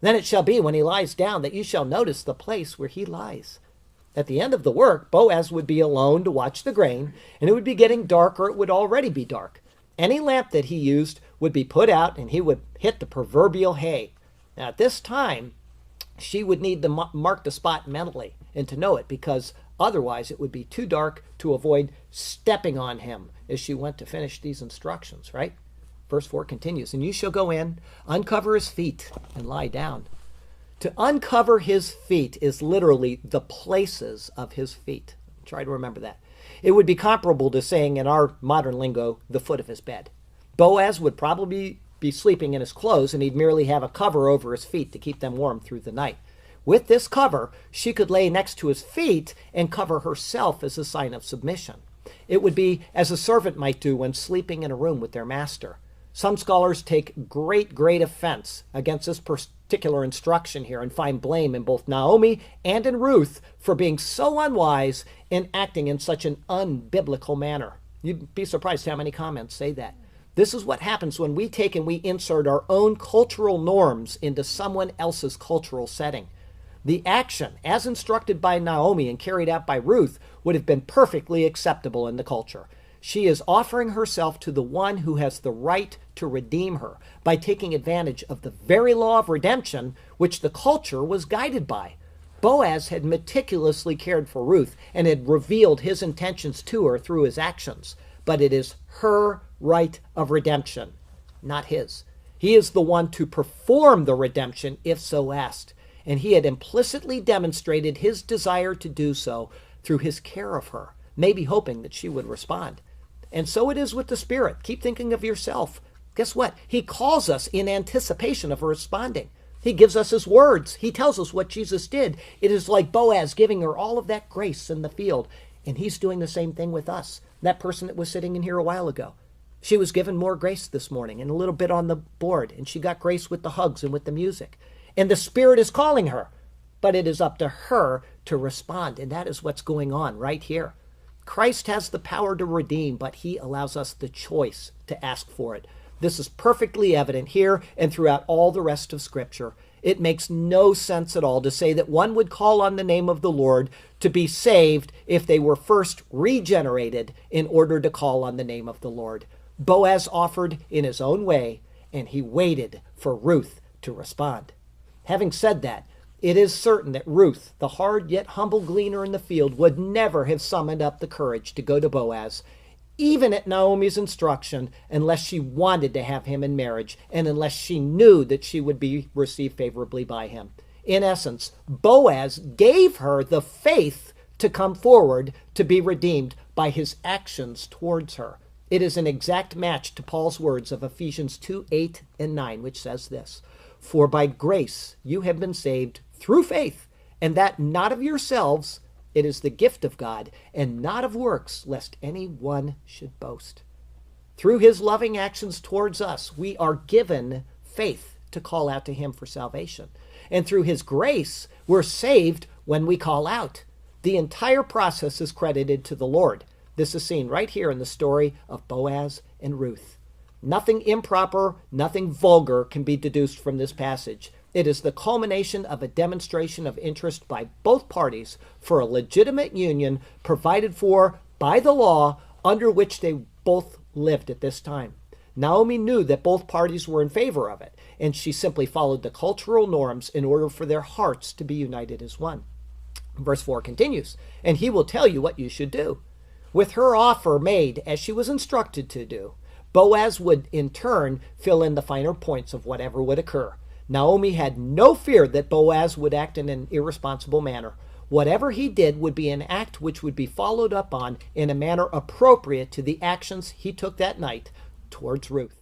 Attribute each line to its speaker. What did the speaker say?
Speaker 1: Then it shall be when he lies down that you shall notice the place where he lies. At the end of the work, Boaz would be alone to watch the grain, and it would be getting dark, or it would already be dark. Any lamp that he used would be put out, and he would hit the proverbial hay. Now, at this time, she would need to mark the spot mentally and to know it, because otherwise it would be too dark to avoid stepping on him as she went to finish these instructions, right? Verse 4 continues, and you shall go in, uncover his feet, and lie down. To uncover his feet is literally the places of his feet. Try to remember that. It would be comparable to saying in our modern lingo, the foot of his bed. Boaz would probably be sleeping in his clothes, and he'd merely have a cover over his feet to keep them warm through the night. With this cover, she could lay next to his feet and cover herself as a sign of submission. It would be as a servant might do when sleeping in a room with their master. Some scholars take great offense against this particular instruction here and find blame in both Naomi and in Ruth for being so unwise and acting in such an unbiblical manner. You'd be surprised how many comments say that. This is what happens when we take and we insert our own cultural norms into someone else's cultural setting. The action, as instructed by Naomi and carried out by Ruth, would have been perfectly acceptable in the culture. She is offering herself to the one who has the right to redeem her by taking advantage of the very law of redemption which the culture was guided by. Boaz had meticulously cared for Ruth and had revealed his intentions to her through his actions, but it is her right of redemption, not his. He is the one to perform the redemption if so asked, and he had implicitly demonstrated his desire to do so through his care of her, maybe hoping that she would respond. And so it is with the Spirit. Keep thinking of yourself. Guess what? He calls us in anticipation of responding. He gives us his words. He tells us what Jesus did. It is like Boaz giving her all of that grace in the field, and he's doing the same thing with us. That person that was sitting in here a while ago, she was given more grace this morning and a little bit on the board, and she got grace with the hugs and with the music. And the Spirit is calling her, but it is up to her to respond, and that is what's going on right here. Christ has the power to redeem, but he allows us the choice to ask for it. This is perfectly evident here and throughout all the rest of Scripture. It makes no sense at all to say that one would call on the name of the Lord to be saved if they were first regenerated in order to call on the name of the Lord. Boaz offered in his own way, and he waited for Ruth to respond. Having said that, it is certain that Ruth, the hard yet humble gleaner in the field, would never have summoned up the courage to go to Boaz, even at Naomi's instruction, unless she wanted to have him in marriage and unless she knew that she would be received favorably by him. In essence, Boaz gave her the faith to come forward to be redeemed by his actions towards her. It is an exact match to Paul's words of Ephesians 2:8 and 9, which says this, "For by grace you have been saved through faith, and that not of yourselves, it is the gift of God, and not of works, lest any one should boast." Through his loving actions towards us, we are given faith to call out to him for salvation. And through his grace, we're saved when we call out. The entire process is credited to the Lord. This is seen right here in the story of Boaz and Ruth. Nothing improper, nothing vulgar can be deduced from this passage. It is the culmination of a demonstration of interest by both parties for a legitimate union provided for by the law under which they both lived at this time. Naomi knew that both parties were in favor of it, and she simply followed the cultural norms in order for their hearts to be united as one. Verse 4 continues, "And he will tell you what you should do." With her offer made as she was instructed to do, Boaz would in turn fill in the finer points of whatever would occur. Naomi had no fear that Boaz would act in an irresponsible manner. Whatever he did would be an act which would be followed up on in a manner appropriate to the actions he took that night towards Ruth.